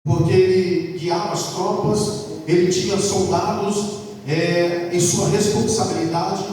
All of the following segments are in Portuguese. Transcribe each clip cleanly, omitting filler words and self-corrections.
porque ele guiava as tropas, ele tinha soldados em sua responsabilidade.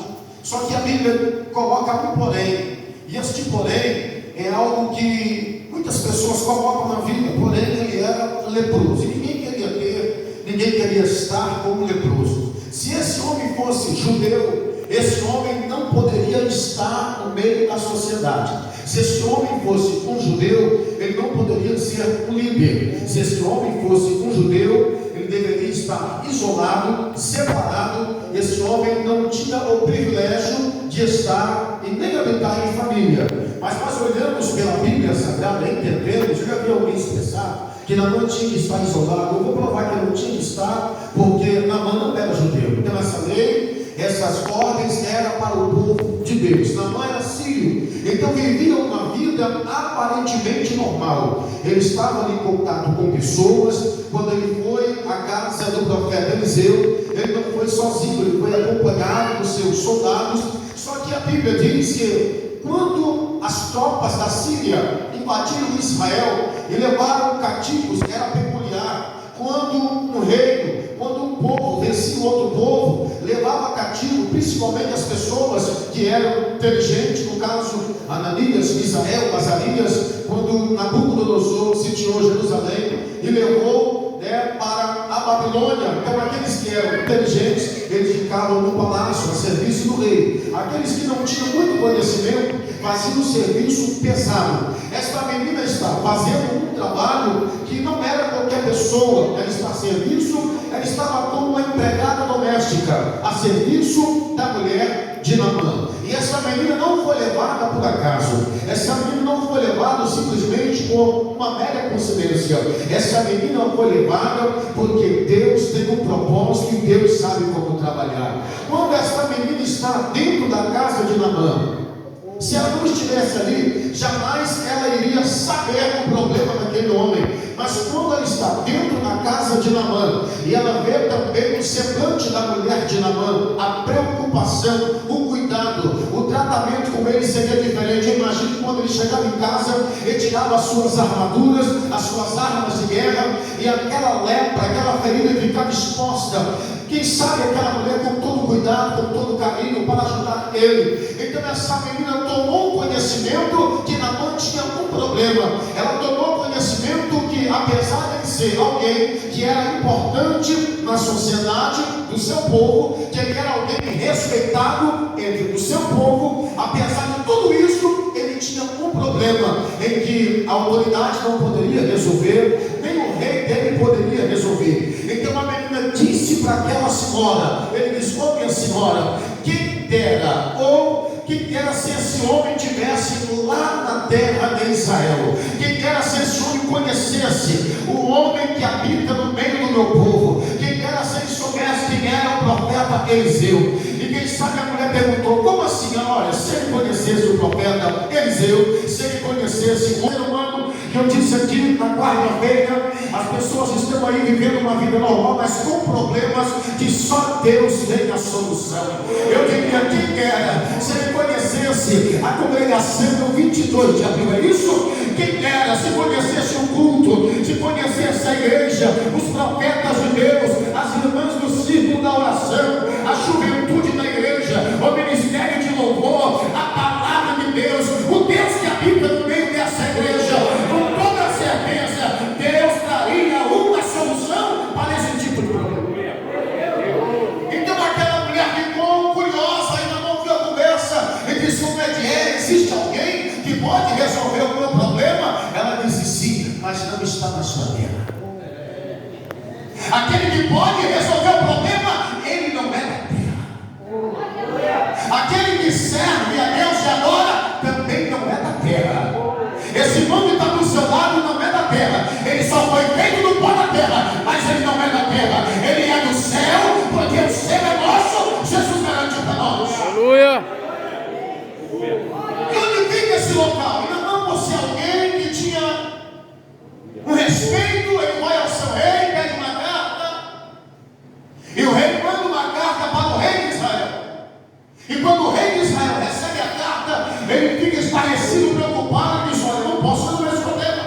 Só que a Bíblia coloca um porém, e este porém é algo que muitas pessoas colocam na vida. Porém, ele era leproso, e ninguém queria estar como leproso. Se esse homem fosse judeu, esse homem não poderia estar no meio da sociedade. Se esse homem fosse um judeu, ele não poderia ser um líder. Se esse homem fosse um judeu, ele deveria estar isolado, separado. Esse homem não tinha o privilégio de estar e nem habitar em família. Mas nós olhamos pela Bíblia Sagrada e entendemos, eu já vi alguém expressar que Naamã tinha que estar isolado. Eu vou provar que ele não tinha que estar, porque Naamã não era judeu. Então essa lei, essas ordens eram para o povo de Deus. Naamã era sírio, então vivia uma vida aparentemente normal. Ele estava ali em contato com pessoas. Quando ele foi à casa do profeta Eliseu, ele não foi sozinho, ele foi acompanhado dos seus soldados. Só que a Bíblia diz que quando as tropas da Síria invadiram Israel e levaram cativos, era peculiar. Quando um reino, quando um povo vencia outro povo, levava cativo, principalmente as pessoas que eram inteligentes, no caso Ananias, Misael, Azarias, quando Nabucodonosor sitiou Jerusalém e levou para a Babilônia. Então aqueles que eram inteligentes, eles ficavam no palácio, a serviço do rei. Aqueles que não tinham muito conhecimento, faziam um serviço pesado. Esta menina está fazendo um trabalho que não era qualquer pessoa. Ela está a serviço, ela estava como uma empregada doméstica, a serviço da mulher de Naamã. E essa menina não foi levada por acaso. Essa menina não foi levada simplesmente por uma mera coincidência. Essa menina foi levada porque Deus tem um propósito e Deus sabe como trabalhar. Quando essa menina está dentro da casa de Naamã, se ela não estivesse ali, jamais ela iria saber o problema daquele homem. Mas quando ela está dentro da casa de Naamã, e ela vê também o semblante da mulher de Naamã, a preocupação, o cuidado, o tratamento com ele seria diferente. Eu imagino que quando ele chegava em casa, ele tirava as suas armaduras, as suas armas de guerra, e aquela lepra, aquela ferida ficava exposta. Quem sabe aquela mulher com todo cuidado, com todo carinho, para ajudar ele. Então essa menina tomou conhecimento que Naamã tinha um problema. Ela tomou conhecimento que, apesar de ser alguém que era importante na sociedade do seu povo, que ele era alguém respeitado entre o seu povo, apesar de tudo isso, ele tinha um problema em que a autoridade não poderia resolver, nem o rei dele poderia resolver. Então a menina disse para aquela senhora, ele disse: ô minha senhora, quem dera se esse homem estivesse lá na terra de Israel, quem dera se esse homem conhecesse o homem que habita no meio do meu povo, quem dera se ele soubesse quem era o profeta Eliseu. E quem sabe a mulher perguntou: como assim? Olha, se ele conhecesse o profeta Eliseu, se ele conhecesse o ser humano que eu disse aqui na quarta-feira, as pessoas estão aí vivendo uma vida normal, mas com problemas que só Deus tem a solução. Eu diria: quem dera se ele conhecesse a congregação do 22 de abril, é isso? Quem dera se conhecesse o culto, se conhecesse a igreja, os profetas de Deus, as irmãs do círculo da oração, a juventude da igreja, o ministério de louvor, a palavra de Deus, o Deus que habita no meio dessa igreja. Com toda certeza, Deus traria uma solução para esse tipo de problema. Então aquela mulher ficou curiosa, ainda não viu a conversa, e disse: como é que é? Existe alguém que pode resolver o meu problema? Ela disse: sim, mas não está na sua terra. Aquele que pode resolver o problema, ele não é da terra. Aquele que serve a Deus e adora, também não é da terra. Esse irmão que está do seu lado não é da terra. Ele só foi feito do pó da terra, mas ele não é da terra. Ele é do céu, porque o céu é nosso. Jesus garantiu para nós. Aleluia. E onde fica esse local? E não por ser alguém que tinha um respeito, ele vai ao seu rei, pede uma carta, e o rei manda uma carta para o rei de Israel. E quando o rei de Israel recebe a carta, ele fica estarrecido, preocupado, e diz: olha, eu não posso resolver esse problema.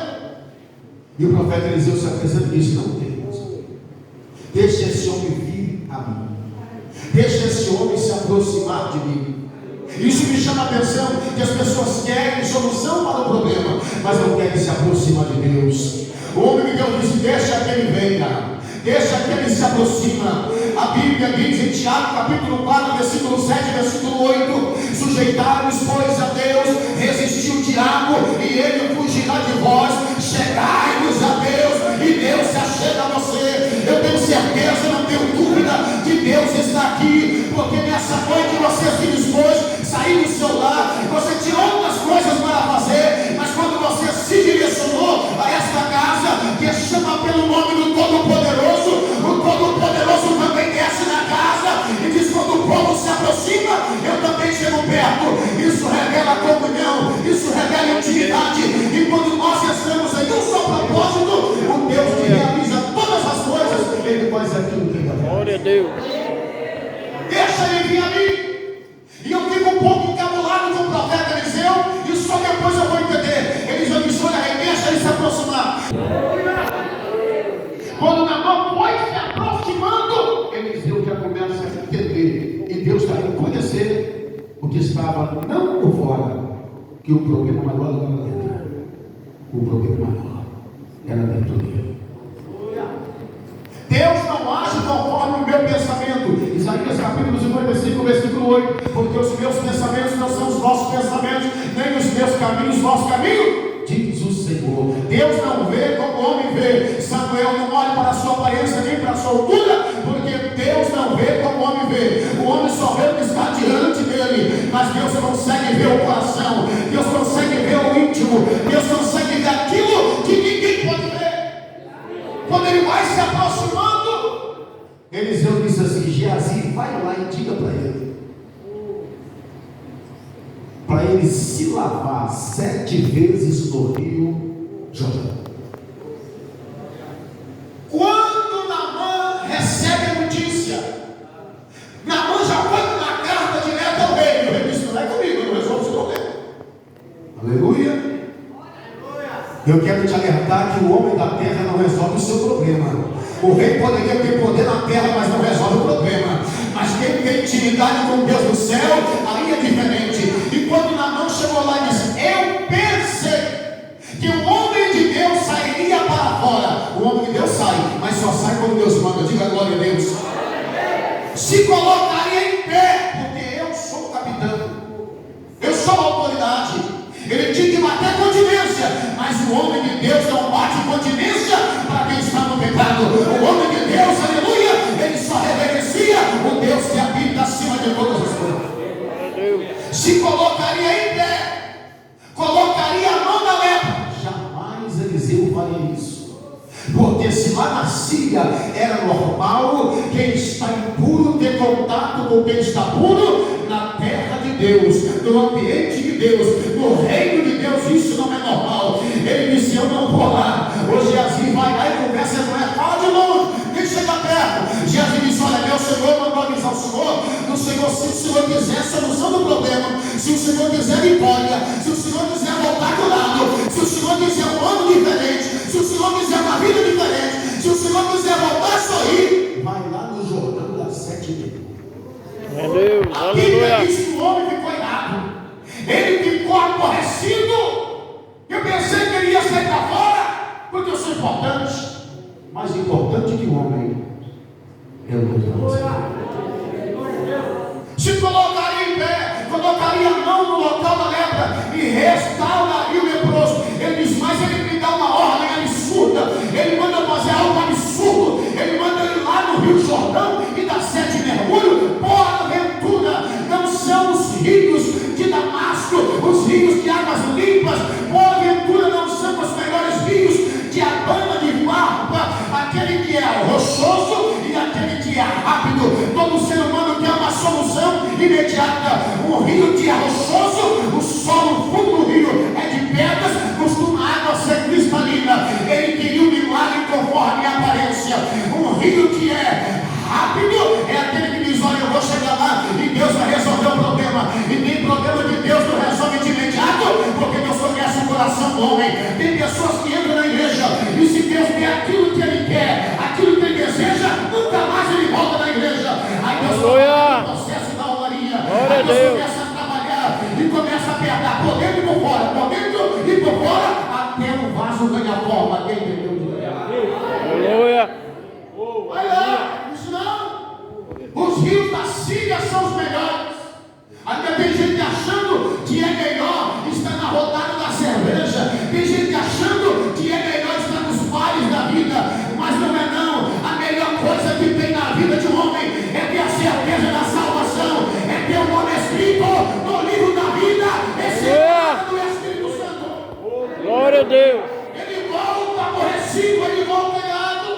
E o profeta Eliseu se dizendo isso, não Deus. Deixa esse homem vir a mim. Deixa esse homem se aproximar de mim. Isso me chama a atenção, que as pessoas querem solução para o problema, mas não querem se aproximar de Deus. O homem de Deus disse: deixa que ele venha, deixa que ele se aproxima. A Bíblia diz em Tiago capítulo 4, versículo 7, versículo 8: sujeitai-vos, pois, a Deus, resistiu o diabo, e ele fugirá de vós. Chegai-vos a Deus, e Deus se achega a você. Eu tenho certeza, não tenho dúvida, que Deus está aqui, porque nessa noite você se dispôs, saiu do seu lar, você tinha outras coisas para fazer, mas quando você se direcionou a esta casa, que chama pelo nome do Todo-Poderoso, o Todo-Poderoso também desce na casa e diz: quando o povo se aproxima, eu também chego perto. Isso revela comunhão, isso revela intimidade, e quando nós estamos em um só propósito, o Deus que realiza todas as coisas, Ele faz aquilo que Ele quer. Glória a Deus. Deixa Ele vir a mim. E eu fico um pouco encabulado com o profeta Eliseu, e só depois eu vou entender. Eliseu disse: olha, deixa ele se aproximar. Quando Naamã foi se aproximando, Eliseu já começa a entender, e Deus está reconhecer o que estava não por fora, que o problema maior não era dentro. O problema maior era dentro dele. Deus não age conforme o meu pensamento. Isaías capítulo 55, versículo 8: porque os meus pensamentos não são os vossos pensamentos, nem os meus caminhos, os vossos caminhos, diz o Senhor. Deus não vê como o homem vê. Samuel não olha para a sua aparência nem para a sua altura, porque Deus não vê como o homem vê. O homem só vê o que está diante dele, mas Deus consegue ver o coração, Deus consegue ver o íntimo, Deus consegue ver aquilo que ninguém pode ver. Quando ele vai se aproximando, Eliseu disse assim: Geazi, vai lá e diga para ele se lavar 7 vezes no rio Jordão. Quando Naamã recebe a notícia, Naamã já foi com a carta direta ao rei. O rei disse: não é comigo, eu não resolvo esse problema. Aleluia. Eu quero te alertar que o homem da terra não resolve o seu problema. O rei poderia ter poder na terra, mas não resolve o problema. Mas quem tem intimidade com Deus do céu, aí é diferente. E quando Naamã chegou lá e disse: eu pensei que o homem de Deus sairia para fora. O homem de Deus sai, mas só sai quando Deus manda. Diga glória a Deus. Se colocaria em pé, porque eu sou o capitão, eu sou a autoridade. Ele tinha que bater continência, mas o homem de Deus não bate continência para quem está no pecado. O homem de Deus, aleluia, ele só reverencia o Deus que habita acima de todas as coisas. Se colocaria em pé, colocaria a mão na lepra. Jamais Eliseu faria isso, porque se lá na Síria era normal quem está impuro ter contato com quem está puro, na terra de Deus, no ambiente de Deus, no reino de Deus, isso não é normal. Ele disse: eu não vou lá. Hoje Geazi vai lá e conversa com ela, fala de longe, nem chega perto. Geazi disse: olha, meu Senhor mandou avisar o Senhor, se o Senhor quiser solução do problema, se o Senhor quiser vitória, se o Senhor quiser voltar do lado, se o Senhor quiser um ano diferente, se o Senhor quiser uma vida diferente, se o Senhor quiser voltar a sorrir, vai lá no Jordão das 7 vezes. A Bíblia diz que o homem ficou irado, ele ficou aborrecido. Eu pensei que ele ia sair para fora, porque eu sou importante. Mais importante que o homem é o Deus. Se colocaria em pé, colocaria a mão no local da lepra e restauraria o leproso. Ele diz: mas ele me dá uma ordem absurda, ele manda fazer algo absurdo, ele manda ir lá no Rio Jordão e dar 7 mergulhos. Porventura não são os rios de Damasco os rios de águas limpas? Porventura não são os melhores rios de Abana de Farpa? Aquele que é rochoso e aquele que é rápido. Todo ser humano quer uma solução imediata. Um rio que é rochoso, o solo, o fundo do rio é de pedras, costuma a água ser cristalina. Ele queria um milagre conforme a aparência. Um rio que é rápido é aquele que diz: olha, eu vou chegar lá e Deus vai resolver o problema. E tem problema de Deus não resolve de imediato, porque Deus conhece o coração do homem. Tem pessoas que entram na igreja e se Deus quer aquilo que Deus. começa a trabalhar e começa a apertar por dentro e por fora, até o vaso ganha forma. Quem entendeu? Aleluia. Vai lá, isso não. Os rios da Síria são os melhores. Ainda tem gente achando que é melhor estar na rodada da cerveja. Tem gente achando que é melhor estar nos bares da vida. Mas não é não. A melhor coisa que tem na vida de um homem é ter a certeza da salvação. É ter o nome escrito no livro da vida. Esse é o Espírito Santo. Glória a Deus. Ele volta aborrecido, ele volta errado.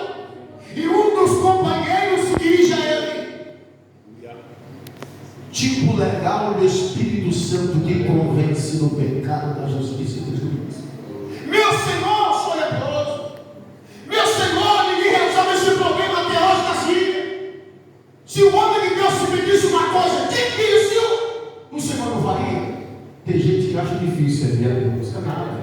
E um dos companheiros se dirige a ele. Tipo legal do Espírito Santo que convence do pecado, da justiça e do juízo. Meu Senhor, sou leproso. Meu Senhor, ninguém resolve esse problema até hoje na Síria. Se o homem de Deus se pedisse uma coisa difícil, o Senhor não faria. Tem gente que acha difícil servir a Deus. Não é nada.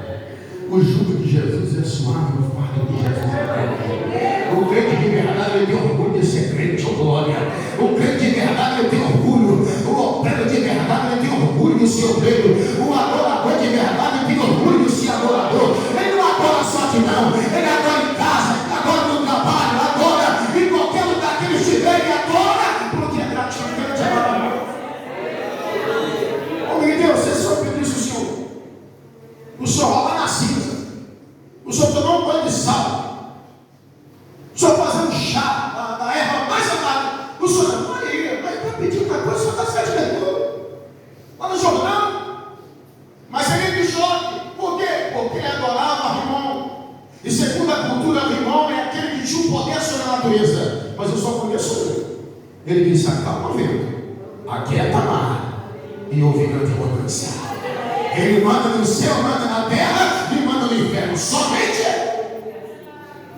O jugo de Jesus é suave, o fardo de Jesus é leve. O crente de verdade, ele tem orgulho de ser crente, oh glória. O crente de verdade, ele tem orgulho. O obreiro de verdade, ele tem orgulho de ser obreiro. O adorador de verdade, tem orgulho de ser adorador. Ele não adora só aqui não. Ele adora em casa, ele adora no trabalho, adora em qualquer lugar que ele estiver, ele adora, porque é gratificante, é maravilhoso. Homem de Deus, você só pediu isso, Senhor. O Senhor rola na cinza. O Senhor tomou um banho de sal. O Senhor fazer um chá da erva mais amada. O Senhor não ia, mas para pedir uma coisa, o Senhor está certo de tudo. Lá no Jordão. Mas ele me choque. Por quê? Porque ele adorava Rimon. E segundo a cultura, Rimon é aquele que tinha um poder sobre a natureza. Mas eu só conheço ele. Ele disse: acalma o vento, aquieta a mar, e ouve grande potência. Ele manda no céu, manda na terra e manda no inferno. Somente ele.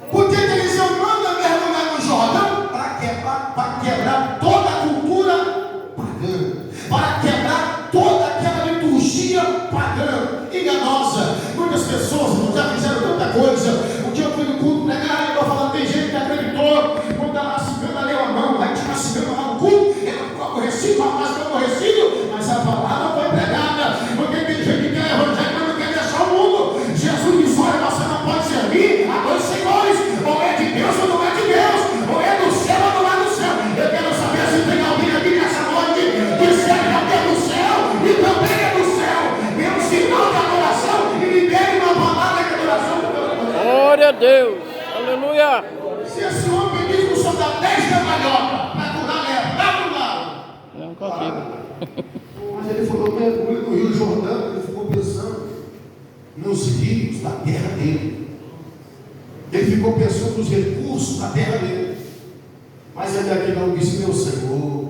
Por que Eliseu manda mergulhar no Jordão? Para quebrar toda a cultura pagã. Para quebrar toda aquela liturgia pagã, enganosa. Muitas pessoas já fizeram tanta coisa. Um dia eu fui no culto pregar e estou falando, tem gente que acreditou. Quando estava cigana, leu a mão. Aí tinha uma cigana lá no culto. Ela ficou aborrecida, rapaz ficou aborrecido. Mas a palavra foi pregada. Porque tem gente que quer evangelho, mas não quer deixar o mundo. Jesus disse: olha, você não pode servir a dois senhores. Ou é de Deus ou não é de Deus. Ou é do céu ou não é do céu. Eu quero saber se tem alguém aqui nessa noite que serve a Deus do céu e também é do céu. Dê um sinal de adoração e libere uma palavra de adoração. Glória a Deus. Aleluia. Se esse homem diz que o senhor dá 10 cambalhotas para curar lepra, dá para o lado. Eu não consigo. Mas ele falou: mergulho no Rio Jordão. Ele ficou pensando nos rios da terra dele. Ele ficou pensando nos recursos da terra dele. Mas ele aqui não disse: meu Senhor,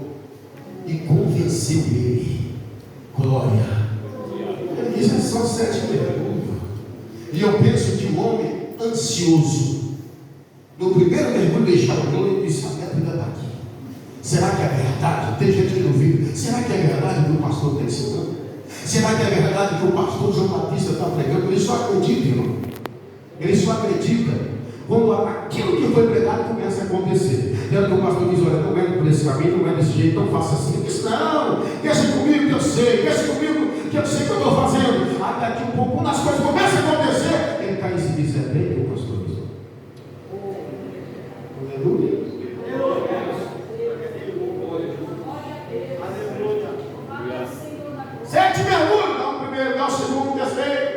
e convenceu ele. Glória. Ele disse: é só 7 mergulhos. E eu penso que um homem ansioso, no primeiro mergulho deixaram o ele disse: a minha vida está aqui. Será que é verdade? Tem gente que duvida. Será que é verdade que o pastor está ensinando? Será que é verdade que o pastor João Batista está pregando? Ele só acredita, irmão. Ele só acredita quando aquilo que foi pregado começa a acontecer. Dentro que o pastor diz: olha, não é por esse caminho, não é desse jeito, não faça assim. Ele diz: não, deixa comigo que eu sei, deixa comigo que eu sei que eu estou fazendo. Até daqui um pouco, quando as coisas começam a acontecer, ele cai em si e diz: é bem que o pastor diz. Aleluia. 7 mergulhos, dá o primeiro, dá o segundo, terceiro.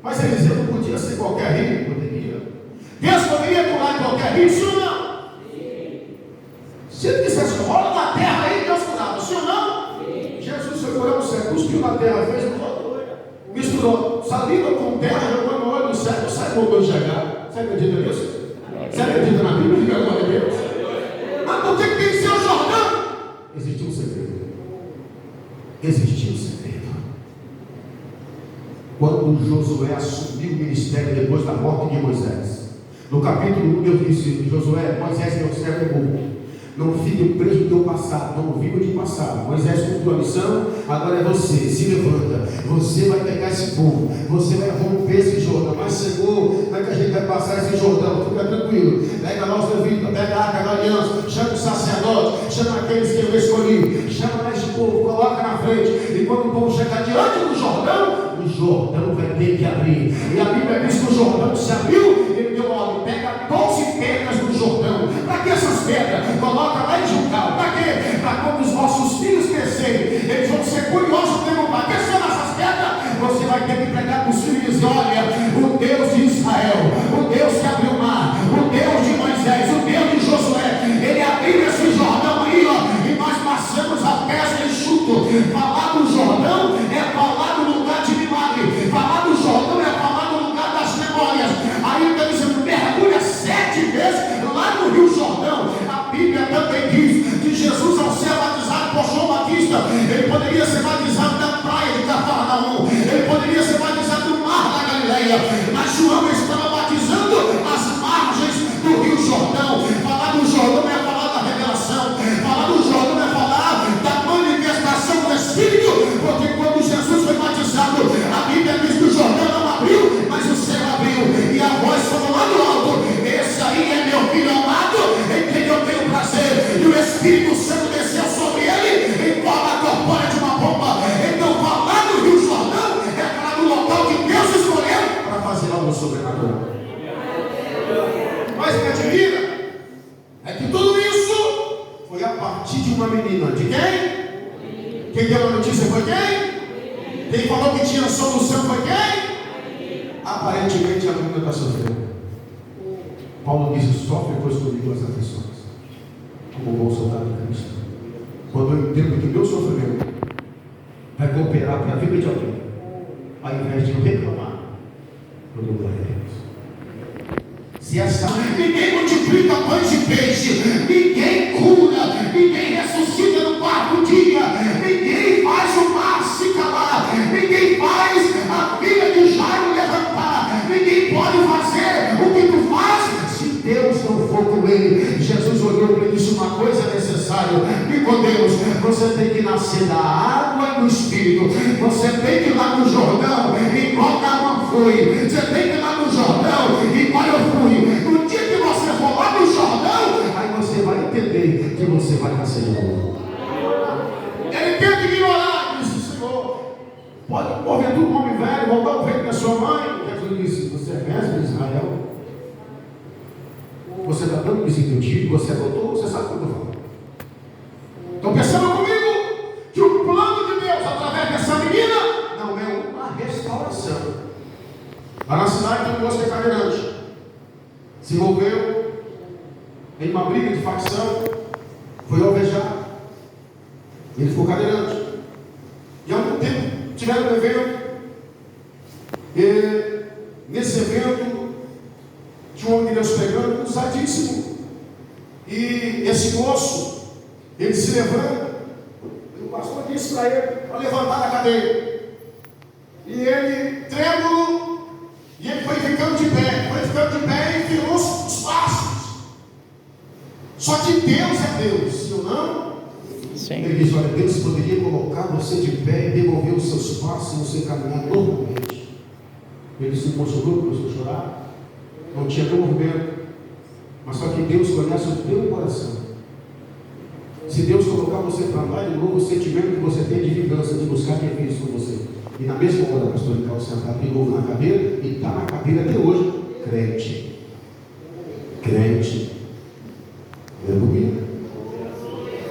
Mas Eliseu não podia ser qualquer rio, poderia. Deus poderia pular em qualquer rio, sim ou não? Sim. Se ele dissesse: rola na terra aí, Deus curava, sim ou não? Sim. Jesus foi por o céu, cuspiu na terra, fez misturou saliva com terra, jogou no olho do céu, o céu voltou a enxergar. Você acredita nisso? Você acredita na Bíblia? Diga a glória a Deus. Mas por que tem que ser o Jordão? Existiu um segredo. Existia um segredo. Quando Josué assumiu o ministério depois da morte de Moisés, no capítulo 1 Deus disse: Josué, Moisés é o servo bom, não fique preso no teu passado, não viva de passado. Moisés cumpriu a missão, agora é você. Se levanta, você vai pegar esse povo, você vai romper esse Jordão. Mas Senhor, como é que a gente vai passar esse Jordão? Fica tranquilo, pega lá os levitas, pega a arca da aliança, chama o sacerdote, chama aqueles que eu escolhi, chama mais de povo, coloca na frente. E quando o povo chegar diante do Jordão, o Jordão vai ter que abrir. E a Bíblia diz que o Jordão se abriu. Ele deu ordem: pega 12 pedras do Jordão. Para que essas pedras? Coloca lá em Gilgal. Para quê? Para quando os vossos filhos crescerem, eles vão ser curiosos e perguntar: que são essas pedras? Você vai ter que pregar para os filhos e dizer: olha, o Deus de Israel, o Deus que abriu o mar, o Deus de Moisés, o Deus de Josué, ele abriu esse Jordão aí, ó, e nós passamos a pesca enxuto. Falar do Jordão é falar do lugar de milagre. Falar do Jordão é falar do lugar das memórias. Aí ele está dizendo: mergulha 7 vezes lá no Rio Jordão. A Bíblia também diz que Jesus, ao ser batizado por João Batista, ele poderia ser batizado na praia de Cafarnaum, ele poderia ser batizado no mar da Galileia, mas João estava batizando as margens do Rio Jordão. Falar do Jordão é falar da revelação. Falar do Jordão é falar da manifestação do Espírito, porque quando Jesus foi batizado, a Bíblia diz que o Jordão não abriu, mas o céu abriu, e a voz falou lá do alto: esse aí é meu filho amado, em quem eu tenho prazer. E o Espírito Santo desceu sobre ele em forma corpórea de uma pomba. Então falar do Rio Jordão é falar do local que Deus escolheu para fazer algo sobrenatural. Mas me admira é que tudo isso foi a partir de uma menina. De quem? Quem deu a notícia foi quem? Quem falou que tinha solução foi quem? Aparentemente a menina está sofrendo. Paulo diz: sofre, pois comigo as aflições, como bom soldado de Cristo. Quando eu entendo que o meu sofrimento vai cooperar para a vida de alguém, ao invés de eu reclamar, eu dou glória a Deus. Se essa ninguém multiplica pães e peixe, ninguém cura, ninguém ressuscita no 4º dia, ninguém faz o mar se calar, ninguém faz a filha de Jairo levantar, ninguém pode fazer o que tu faz se Deus não for com ele. Jesus olhou para ele e disse: uma coisa é necessária, Nicodemos, você tem que nascer da água e do Espírito. Você tem que ir lá no Jordão, igual a água foi. Você tem que ir lá no Jordão, igual eu fui. No dia que você for lá no Jordão, aí você vai entender que você vai nascer de novo. Ele teve que ignorar. Ele disse: Senhor, pode morrer tudo um homem velho, voltar o ventre da sua mãe. Jesus disse: você é mestre de Israel? Você está dando desentendido? Você é doutor? Você sabe o que eu estou falando? Então perceba comigo que o plano de Deus através dessa menina não é uma restauração. Lá na cidade tem um moço que é cadeirante, se envolveu em uma briga de facção, foi alvejado, ele ficou cadeirante. E há algum tempo tiveram um evento, e nesse evento tinha um homem de Deus pregando, usadíssimo, e esse moço, ele se levanta, e o pastor disse para ele para levantar da cadeira, e ele trêmulo, e ele foi ficando de pé e virou os passos. Só que Deus é Deus, se eu não. Sim. Ele diz: olha, Deus poderia colocar você de pé e devolver os seus passos e você caminhar normalmente. Ele se emocionou, começou a chorar, não tinha movimento, mas só que Deus conhece o teu coração. Se Deus colocar você para andar de novo, o sentimento que você tem de vingança, de buscar quem fez com você. E na mesma hora, pastor Ricardo sentado de novo na cadeira, e está na cadeira até hoje, crente. Aleluia.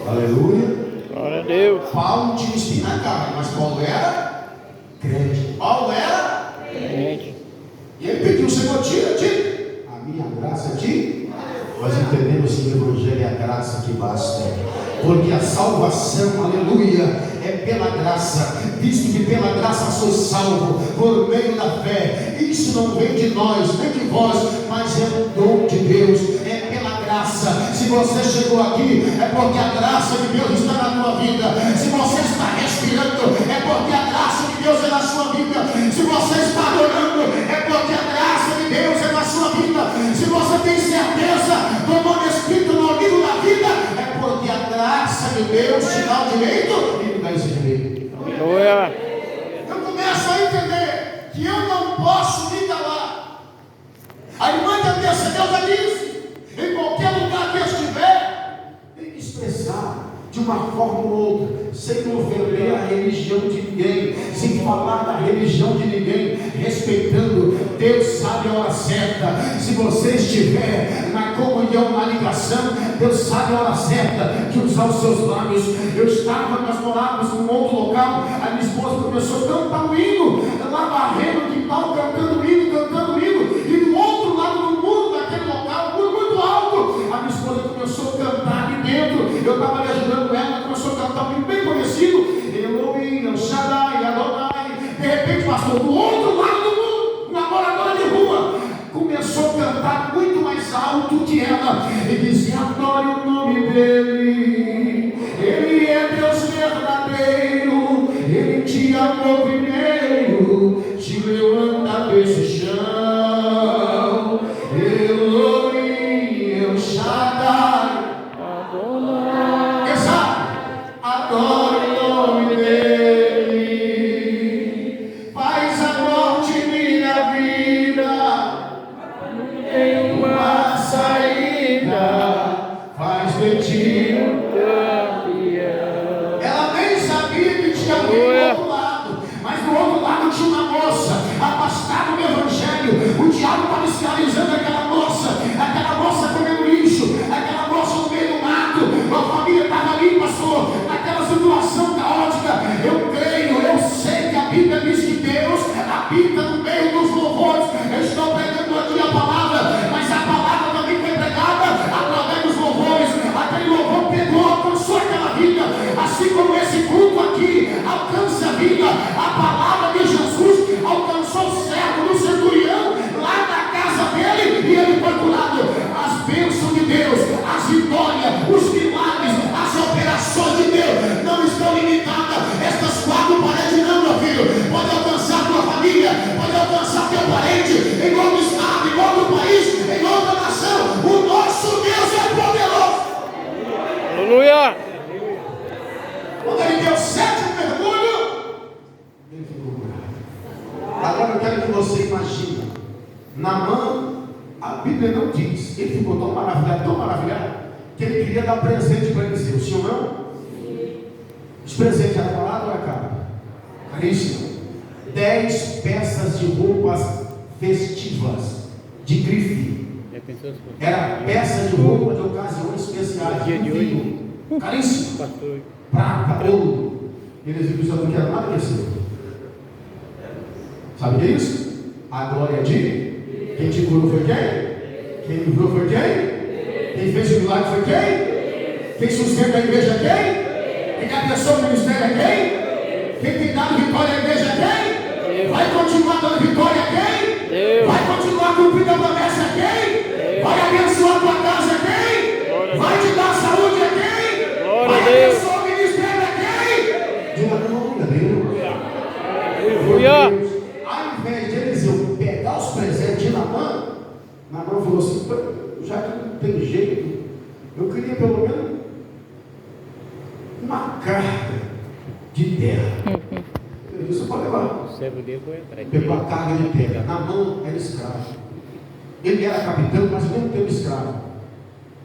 Aleluia. Glória a Deus. Paulo tinha espinho na carne, mas Paulo era crente. Paulo era crente. E ele pediu: Senhor, tira a minha graça de. Nós entendemos que o Evangelho é a graça que basta, porque a salvação, aleluia, é pela graça, visto que pela graça sois salvo, por meio da fé. Isso não vem de nós, nem de vós, mas é um dom de Deus, é pela graça. Se você chegou aqui, é porque a graça de Deus está na tua vida. Se você está respirando, é porque a graça de Deus é na sua vida. Se você está adorando, é porque a graça de Deus é na sua vida. Se você tem certeza do nome escrito no livro da vida, é porque a graça de Deus te dá o direito e me dá esse direito. Eu começo a entender que eu não posso me calar. A irmã que antecedeu já disse: em qualquer lugar que eu estiver, tem que expressar de uma forma ou outra. sem ofender a religião de ninguém, sem falar da religião de ninguém, respeitando. Deus sabe a hora certa. Se você estiver na comunhão, na ligação, Deus sabe a hora certa de usar os seus lábios. Nós morávamos num outro local, a minha esposa começou a cantar um hino, lá varrendo o quintal, cantando hino, e do outro lado do muro daquele local, muito alto, a minha esposa começou a cantar ali dentro. Eu estava ali ajudando ela começou a cantar um hino bem conhecido, Elohim, El Shaddai, Adonai. De repente, pastor, do outro lado do muro, uma moradora de rua começou a cantar muito mais alto que ela e dizia: adore o nome dele, ele é Deus verdadeiro, ele te amou primeiro, te levanta desse chão. Elohim, El Shaddai, adore o nome dele, faz a morte minha vida tem uma saída, faz de ti um campeão. Ela nem sabia que tinha alguém do outro lado, mas do outro lado tinha uma moça afastada do evangelho. O diabo estava escravizando aquela moça comendo lixo, aquela moça no meio do mato. A família estava ali, pastor, naquela situação caótica. Eu creio, eu sei que a Bíblia diz que Deus habita no meio dos louvores. Eu estou pregando aqui a palavra, mas a palavra também foi pregada através dos louvores. Aquele louvor pegou, alcançou aquela vida, assim como esse culto aqui alcança a vida. A palavra de Jesus alcançou o servo do centurião lá na casa dele e ele foi curado. As bênçãos de Deus, as vitórias, os milagres, as operações de Deus não estão limitadas. Estas quatro paredes não, meu filho. Pode alcançar tua família, pode alcançar teu parente, em outro estado, em outro país, em outra nação. O nosso Deus é poderoso. Aleluia. Quando ele deu 7 mergulhos, ele ficou curado. Agora eu quero que você imagine. Naamã, a Bíblia não diz, ele ficou tão maravilhado, que ele queria dar presente para Eliseu. Sim ou não? Os presentes eram barato ou era caro? Caríssimo. 10 peças de roupas festivas, de grife. Era peça de roupa de ocasiões especiais. Dia de hoje. Caríssimo. Prata, ouro. Eliseu disse: eu não quero nada desse. Sabe o que é isso? A glória de quem te curou foi quem? Quem livrou foi quem? Quem fez o milagre foi quem? Quem sustenta a igreja é quem? Quem abençoa o ministério é quem? Quem tem dado vitória à igreja é quem? Deus. Vai continuar dando vitória a quem? Deus. Vai continuar cumprindo a promessa a quem? Deus. Vai abençoar a tua casa a quem? Glória Vai te dar saúde a quem? Glória Vai a Deus. abençoar o ministério a quem? Diga glória a Deus. Aleluia. Ao invés de Eliseu pegar os presentes de Naamã, Naamã falou assim: já que não tem jeito, eu queria pelo menos uma carga de terra. Eu disse: pode levar. O servo dele foi atrás. Pegou a carga de terra. Naamã era escravo. Ele era capitão, mas mesmo tempo escravo.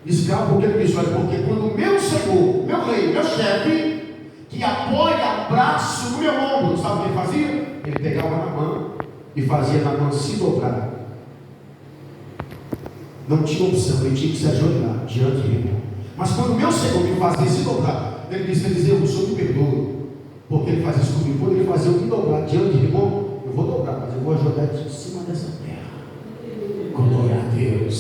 Escravo porque ele disse: olha, porque quando o meu senhor, meu rei, meu chefe, que apoia o braço no meu ombro, sabe o que ele fazia? Ele pegava na mão e fazia na mão se dobrar. Não tinha opção, ele tinha que se ajoelhar diante dele. Mas quando o meu senhor me fazia se dobrar, ele disse: Eliseu, o senhor me perdoa, porque ele fazia isso comigo. Quando ele fazia eu me dobrar diante de irmão, eu vou dobrar, mas eu vou ajoelhar em cima dessa terra. Glória a Deus.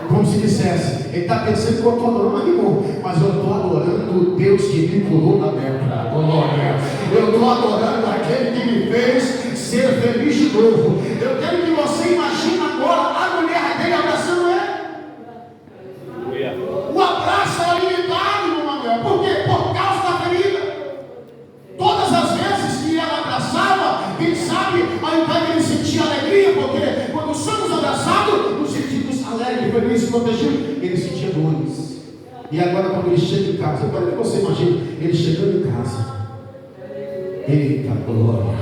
Como se dissesse, ele está pensando que eu estou adorando a irmão, mas eu estou adorando o Deus que me curou da lepra. Glória. Eu estou adorando aquele que me fez ser feliz de novo. Eu quero que você imagine agora a mulher dele abraçando ele. O abraço era limitado, meu Manuel. Por quê? Por causa da ferida. Todas as vezes que ela abraçava, quem sabe, ao invés de ele sentir alegria, porque quando somos abraçados, nos sentimos alegres, felizes, protegidos, ele sentia dores. E agora, quando ele chega em casa, agora que você imagina, ele chegando em casa. Eita glória!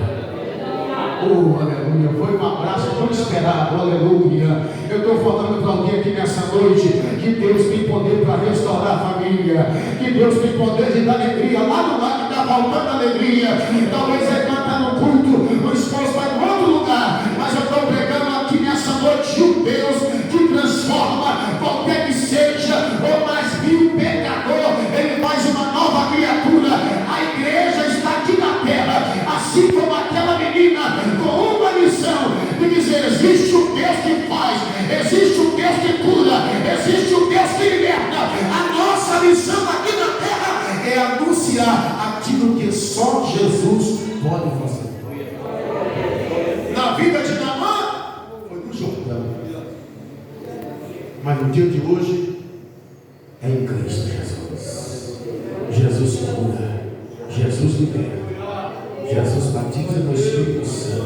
Oh, aleluia! Foi um abraço tão esperado, aleluia! Eu estou falando para alguém aqui nessa noite que Deus tem poder para restaurar a família. família, que Deus tem poder de dar alegria lá no lar que está faltando alegria. Talvez ele vai estar no culto, o esposo vai em outro lugar, mas eu estou pregando aqui nessa noite um Deus que transforma qualquer que seja o mais vil pecador, ele faz uma nova criatura. A igreja está aqui na terra, assim como aquela menina, com uma missão de dizer: existe um Deus que faz, existe um Deus que cura, existe um Deus que liberta. A nossa missão aqui na terra é anunciar aquilo que só Jesus pode fazer. Na vida de Naamã foi no Jordão, mas no dia de hoje é em Cristo Jesus. Jesus cura, Jesus liberta, Jesus batiza no Espírito Santo.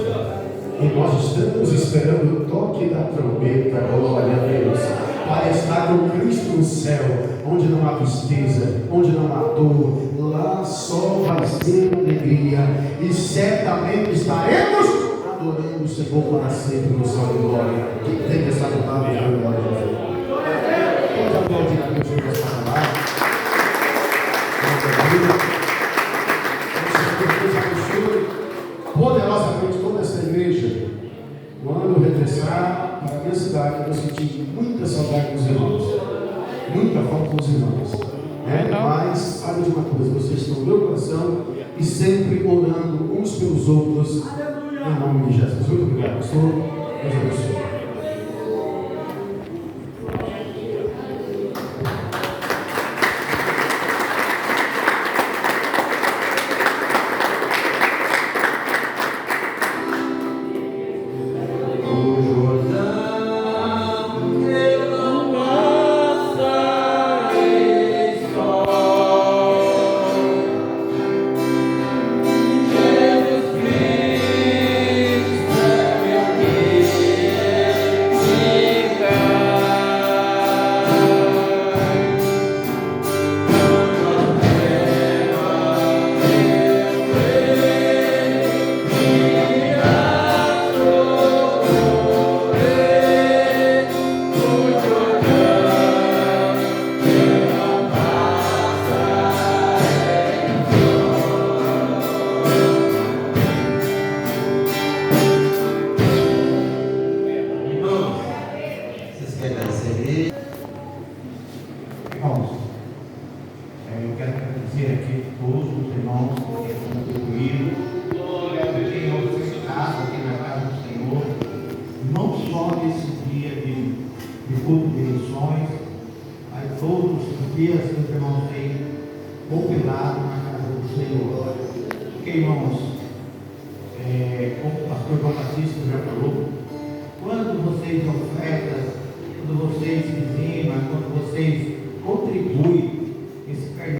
E nós estamos esperando o toque da trombeta, glória a Deus, para estar com Cristo no céu, onde não há tristeza, onde não há dor, lá só vai ter alegria, e certamente estaremos adorando o Senhor para sempre no céu de glória. Que tem essa palavra de glória a Jesus. Pode aplaudir a Deus por essa palavra. Poderosamente toda essa igreja. Quando eu regressar para a minha cidade, eu senti muita saudade dos irmãos, muita falta dos irmãos. Mas sabe de uma coisa, vocês estão no meu coração e sempre orando uns pelos outros, em nome de Jesus. Muito obrigado, pastor. Deus abençoe. Quando vocês ofertam, quando vocês dizimam, quando vocês